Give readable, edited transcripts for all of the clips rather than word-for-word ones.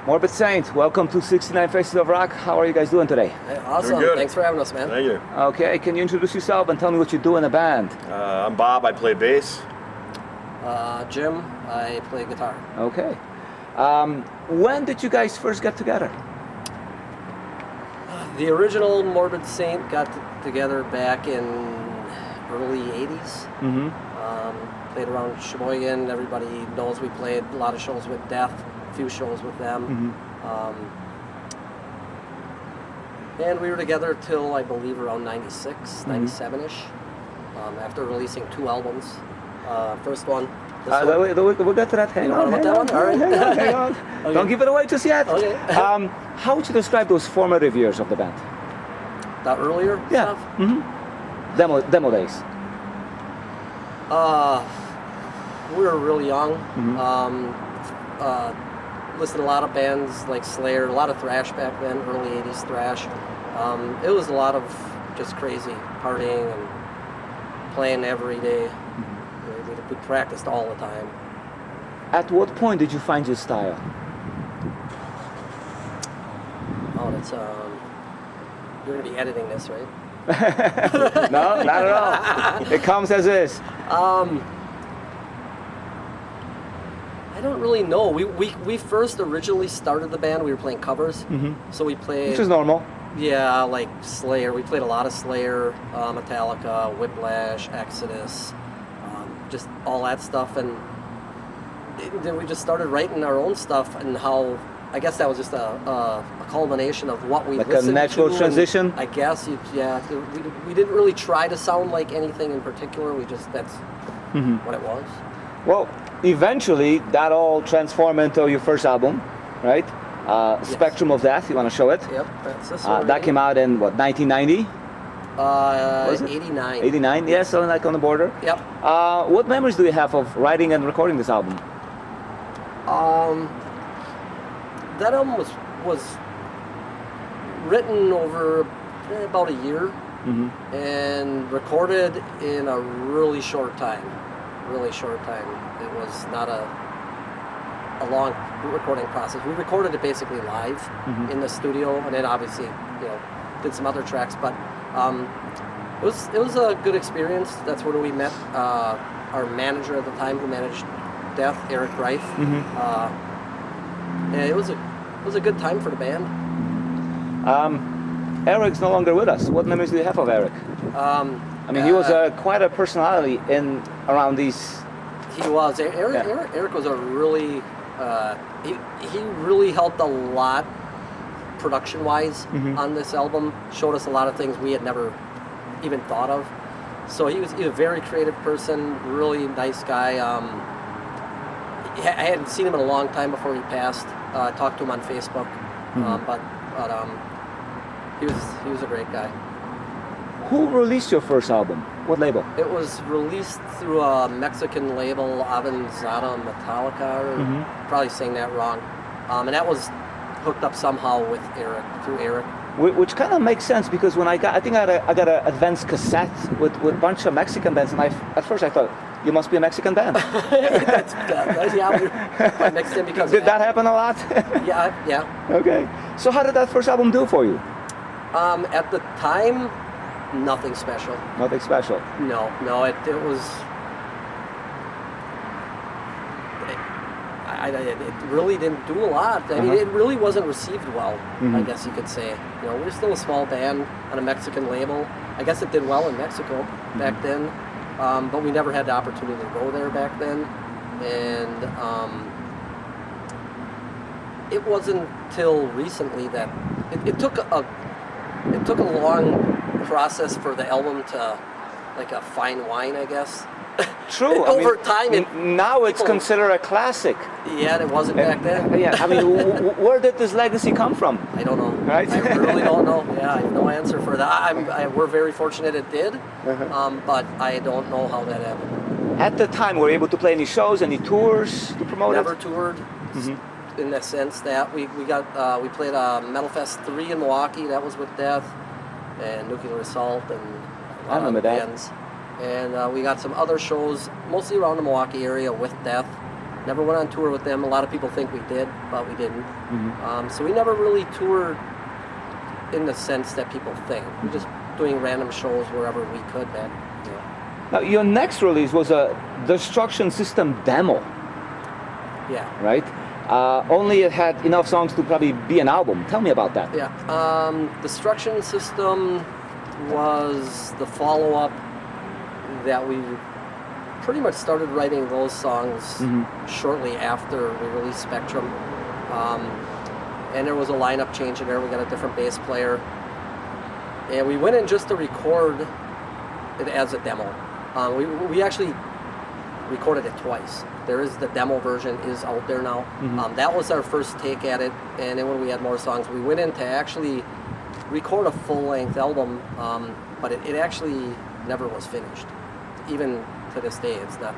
Morbid Saint, welcome to 69 Faces of Rock. How are you guys doing today? Hey, awesome. Thanks for having us, man. Thank you. Okay, can you introduce yourself and tell me what you do in the band? I'm Bob. I play bass. Jim, I play guitar. Okay. When did you guys first get together? The original Morbid Saint got together back in early 80s. Mm-hmm. Played around Sheboygan. Everybody knows we played a lot of shows with Death, a few shows with them. Mm-hmm. And we were together till, I believe, around 96, Mm-hmm. 97-ish, after releasing 2 albums. First one. We'll get to that. Hang on. All right. Hang on. Okay. Don't give it away just yet. Okay. How would you describe those formative years of the band? The earlier stuff? Mm-hmm. Demo days. We were really young. Mm-hmm. Listened to a lot of bands like Slayer, a lot of thrash back then, early 80s thrash. It was a lot of just crazy partying and playing every day. We practiced all the time. At what point did you find your style? Oh, that's you're gonna be editing this, right? No, not at all. It comes as is. I don't really know. We first originally started the band. We were playing covers, so we played. Which is normal. Yeah, like Slayer. We played a lot of Slayer, Metallica, Whiplash, Exodus, just all that stuff, and then we just started writing our own stuff. And how I guess that was just a culmination of what we like listened a natural to, transition. I guess, yeah. We didn't really try to sound like anything in particular. We just that's what it was. Well, eventually that all transformed into your first album, right? Yes. Spectrum of Death. You want to show it? Yep, that's this one. That came out in what, 1990? Was it? 89. 89. Yeah, so like on the border. Yep. What memories do you have of writing and recording this album? That album was written over about a year and recorded in a really short time. Really short time. It was not a long recording process. We recorded it basically live in the studio, and then obviously, did some other tracks. But it was a good experience. That's where we met our manager at the time, who managed Death, Eric Reif. And it was a good time for the band. Eric's no longer with us. What memories do you have of Eric? I mean, he was quite a personality in around these. He was. Eric was a really. He really helped a lot, production-wise, on this album. Showed us a lot of things we had never even thought of. So he was a very creative person. Really nice guy. I hadn't seen him in a long time before he passed. I talked to him on Facebook, but he was a great guy. Who released your first album? What label? It was released through a Mexican label, Avanzada Metallica, or probably saying that wrong. And that was hooked up somehow with Eric, through Eric. Which kind of makes sense, because when I got an advanced cassette with a bunch of Mexican bands, and at first I thought, you must be a Mexican band. Yeah, we're mixed in because Did that happen a lot? Yeah. Okay. So how did that first album do for you? At the time, nothing special. Nothing special. No, it was. It really didn't do a lot. I mean, it really wasn't received well. I guess you could say. We're still a small band on a Mexican label. I guess it did well in Mexico back then, but we never had the opportunity to go there back then, and it wasn't till recently that it took a long process for the album to, like a fine wine, I guess. True. Over time, now it's considered a classic. Yeah, it wasn't back then. Yeah, I mean, where did this legacy come from? I don't know. Right? I really don't know. Yeah, I have no answer for that. We're very fortunate it did, but I don't know how that happened. At the time, were you able to play any shows, any tours to promote Never it? toured, in the sense that we played Metal Fest 3 in Milwaukee. That was with Death and Nuclear Assault and a lot of bands. And we got some other shows, mostly around the Milwaukee area with Death. Never went on tour with them. A lot of people think we did, but we didn't. Mm-hmm. So we never really toured in the sense that people think. We're just doing random shows wherever we could then. Now, your next release was a Destruction System demo, Yeah. right? Only it had enough songs to probably be an album. Tell me about that. Yeah. Destruction System was the follow-up that we pretty much started writing those songs shortly after we released Spectrum. And there was a lineup change in there. We got a different bass player. And we went in just to record it as a demo. We actually recorded it twice. There is the demo version is out there now. That was our first take at it. And then when we had more songs, we went in to actually record a full-length album, but it actually never was finished. Even to this day, it's not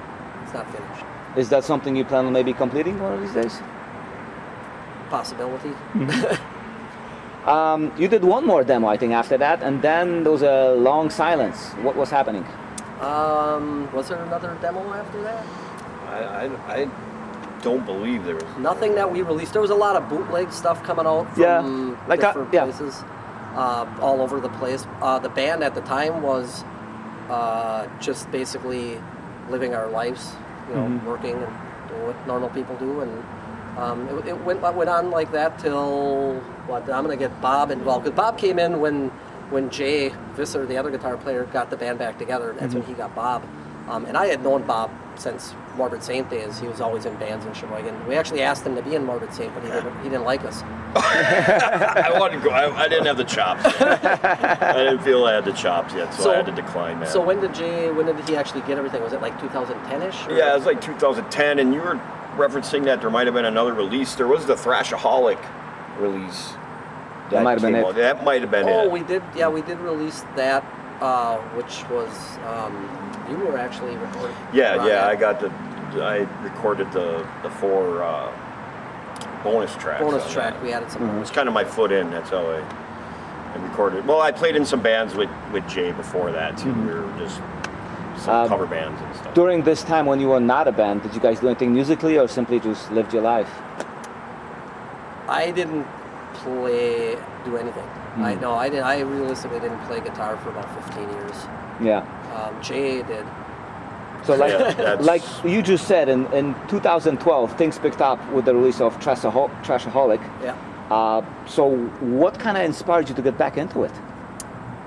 finished. Is that something you plan on maybe completing one of these days? Possibility. You did one more demo, I think, after that, and then there was a long silence. What was happening? Was there another demo after that? I don't believe there was. Nothing that we released. There was a lot of bootleg stuff coming out from different places, all over the place. The band at the time was just basically living our lives, working and doing what normal people do, and it went on like that till what? I'm gonna get Bob involved, because Bob came in when Jay Visser, the other guitar player, got the band back together. That's when he got Bob. And I had known Bob since Morbid Saint days. He was always in bands in Sheboygan. We actually asked him to be in Morbid Saint, but he didn't like us. I wanted to go. I didn't have the chops. I didn't feel I had the chops yet, so I had to decline that. So when did he actually get everything? Was it like 2010-ish? Yeah, it was like 2010, and you were referencing that there might have been another release. There was the Thrashaholic release. That might have been it. That might have been it. Oh, we did. Yeah, we did release that, which was you were actually recording. Yeah. I recorded the 4 bonus tracks. Bonus track. We added some. It was kind of my foot in. That's how I recorded. Well, I played in some bands with Jay before that too. We were just some cover bands and stuff. During this time when you were not a band, did you guys do anything musically or simply just lived your life? I didn't do anything. I realistically didn't play guitar for about 15 years. Yeah. Jay did. So like you just said, in 2012, things picked up with the release of Trashaholic. Yeah. So what kind of inspired you to get back into it?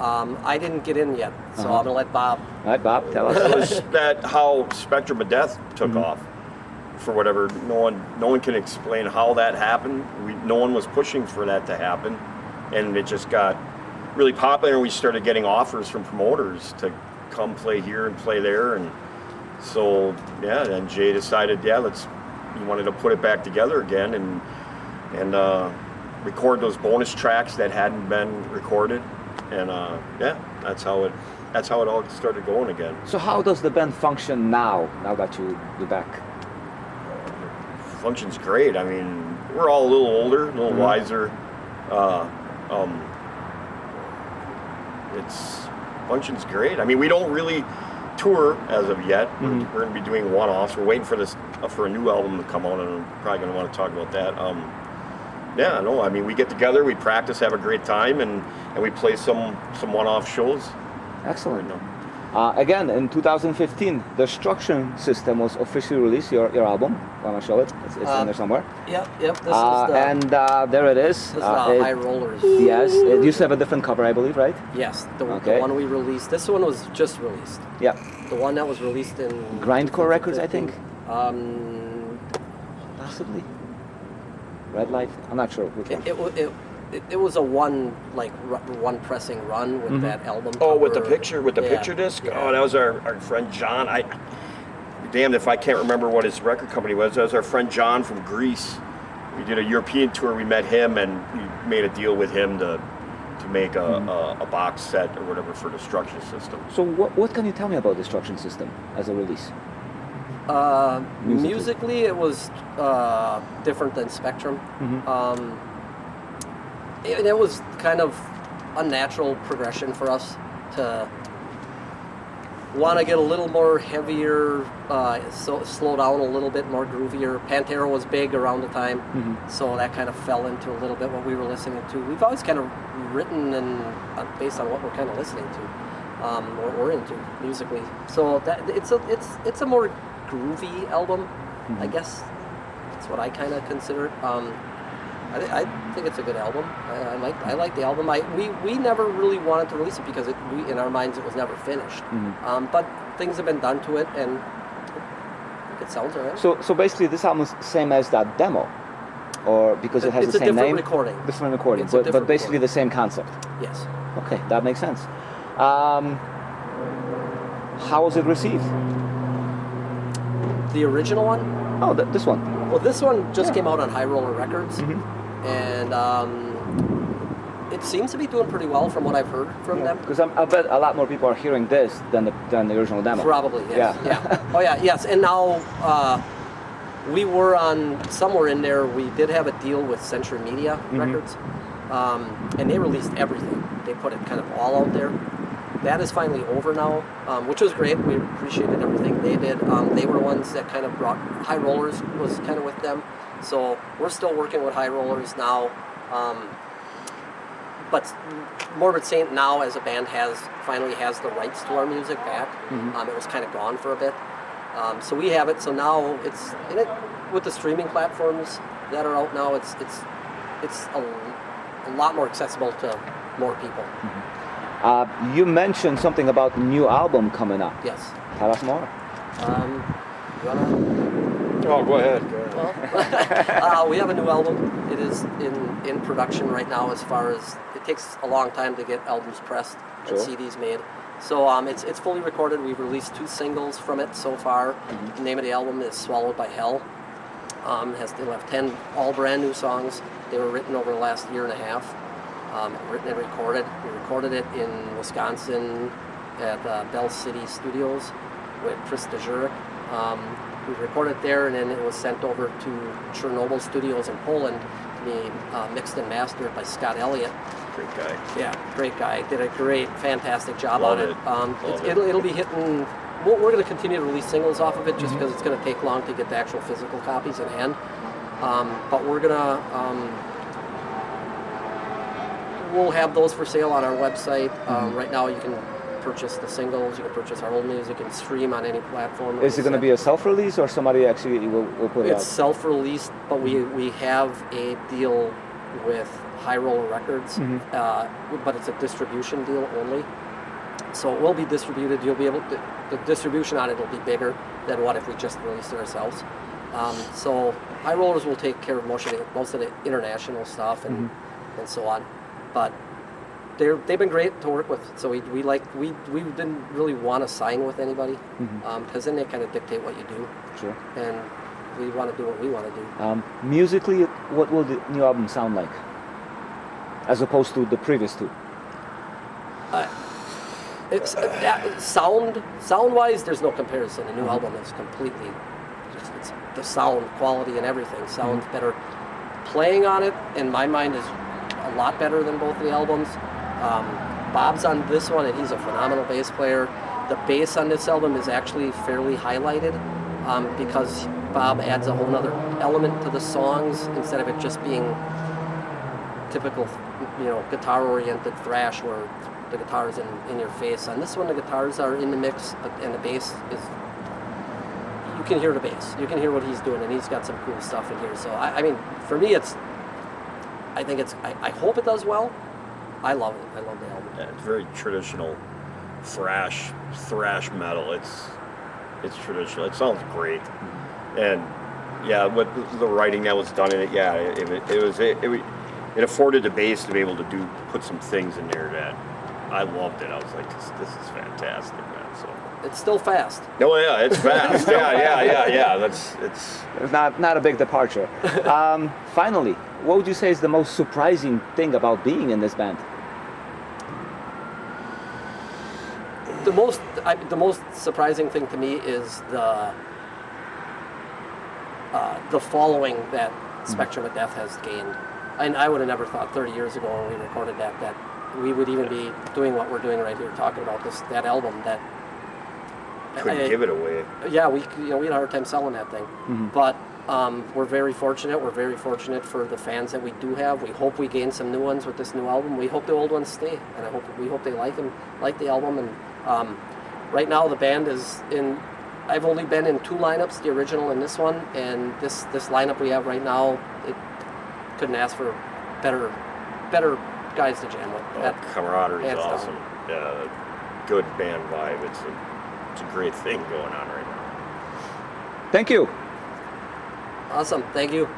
I didn't get in yet, so I'm gonna let Bob. All right, Bob, tell us. It was how Spectrum of Death took off. For whatever, no one can explain how that happened. No one was pushing for that to happen, and it just got really popular. And we started getting offers from promoters to come play here and play there, and so then Jay decided, he wanted to put it back together again and record those bonus tracks that hadn't been recorded, and that's how it all started going again. So how does the band function now that you're back? Function's great. I mean, we're all a little older, a little wiser. Function's great. I mean, we don't really tour as of yet. We're going to be doing one-offs. We're waiting for a new album to come out, and I'm probably going to want to talk about that. I mean, we get together, we practice, have a great time, and we play some one-off shows. Excellent. Again, in 2015, the Destruction System was officially released, your album. Want to show it? It's in there somewhere. Yep. This is the... And there it is. This is the High Rollers. Yes, it used to have a different cover, I believe, right? Yes, the one we released. This one was just released. Yeah. The one that was released in... Grindcore Records, I think? Possibly. Red Light? I'm not sure which one. It was a one pressing run with that album. Oh, cover. with the picture disc. Yeah. Oh, that was our friend John. Damned if I can't remember what his record company was. That was our friend John from Greece. We did a European tour. We met him, and we made a deal with him to make a box set or whatever for Destruction System. So what can you tell me about Destruction System as a release? Musically, it was different than Spectrum. It was kind of a natural progression for us to want to get a little more heavier, slow down a little bit, more groovier. Pantera was big around the time, so that kind of fell into a little bit what we were listening to. We've always kind of written and based on what we're kind of listening to, or we're into musically. So that it's a more groovy album, I guess. That's what I kind of consider it. I think it's a good album. I like the album. We never really wanted to release it because in our minds it was never finished. But things have been done to it, and I think it sounds alright. So basically, this album is the same as that demo, or because it has the same name. Different recording, but basically the same concept. Yes. Okay, that makes sense. How was it received? The original one? Oh, this one. Well, this one just came out on High Roller Records, and it seems to be doing pretty well from what I've heard from them. Because I bet a lot more people are hearing this than the original demo. Probably, yes. Yeah. Oh, yeah, yes. And now we were on, somewhere in there, we did have a deal with Century Media Records, and they released everything. They put it kind of all out there. That is finally over now, which was great. We appreciated everything they did. They were the ones that kind of brought High Rollers, was kind of with them. So we're still working with High Rollers now. But Morbid Saint now as a band finally has the rights to our music back. It was kind of gone for a bit. So we have it. So now it's in it with the streaming platforms that are out now. It's a lot more accessible to more people. You mentioned something about new album coming up. Yes. Tell us more. You wanna? Oh, go ahead. Well, we have a new album. It is in production right now. As far as it takes a long time to get albums pressed and CDs made. So it's fully recorded. We've released 2 singles from it so far. The name of the album is Swallowed by Hell. They'll have 10 all brand new songs. They were written over the last year and a half. Written and recorded. We recorded it in Wisconsin at Bell City Studios with Chris DeJurek. We recorded there, and then it was sent over to Chernobyl Studios in Poland to be mixed and mastered by Scott Elliott. Great guy. Yeah, great guy. Did a great, fantastic job on it. Love It'll be hitting. We're going to continue to release singles off of it just because it's going to take long to get the actual physical copies in hand. But we're going to. We'll have those for sale on our website. Right now you can purchase the singles, you can purchase our old music and stream on any platform. Is it going to be a self-release or somebody actually will put it out? It's self-released, but we have a deal with High Roller Records, but it's a distribution deal only. So it will be distributed. You'll be able to, the distribution on it will be bigger than what if we just released it ourselves. So High Rollers will take care of most of the international stuff and so on. But they've been great to work with. So we didn't really want to sign with anybody because then they kind of dictate what you do. Sure. And we want to do what we want to do. Musically, what will the new album sound like, as opposed to the previous 2? It's sound-wise, there's no comparison. The new album is completely, it's the sound quality and everything sounds better. Playing on it, in my mind, is a lot better than both of the albums. Bob's on this one, and he's a phenomenal bass player. The bass on this album is actually fairly highlighted because Bob adds a whole other element to the songs instead of it just being typical, guitar-oriented thrash where the guitar is in your face. On this one, the guitars are in the mix, and the bass is. You can hear the bass. You can hear what he's doing, and he's got some cool stuff in here. So I mean, for me, I think I hope it does well. I love it. I love the album. Yeah, it's very traditional thrash metal. It's traditional. It sounds great. And yeah, what the writing that was done in it, it afforded the bass to be able to put some things in there that I loved it. I was like, this is fantastic, man. So it's still fast. Oh yeah, it's fast. yeah. It's not a big departure. Finally, what would you say is the most surprising thing about being in this band? The most surprising thing to me is the following that Spectrum of Death has gained. And I would have never thought 30 years ago when we recorded that we would even be doing what we're doing right here, talking about that album, that couldn't give it away. Yeah, we had a hard time selling that thing, but we're very fortunate. We're very fortunate for the fans that we do have. We hope we gain some new ones with this new album. We hope the old ones stay, and we hope they like the album. And right now the band is in. I've only been in 2 lineups, the original and this one, and this lineup we have right now, it couldn't ask for better guys to jam with. Camaraderie is hands down. awesome. Yeah, good band vibe. It's a great thing going on right now. Thank you. Awesome. Thank you.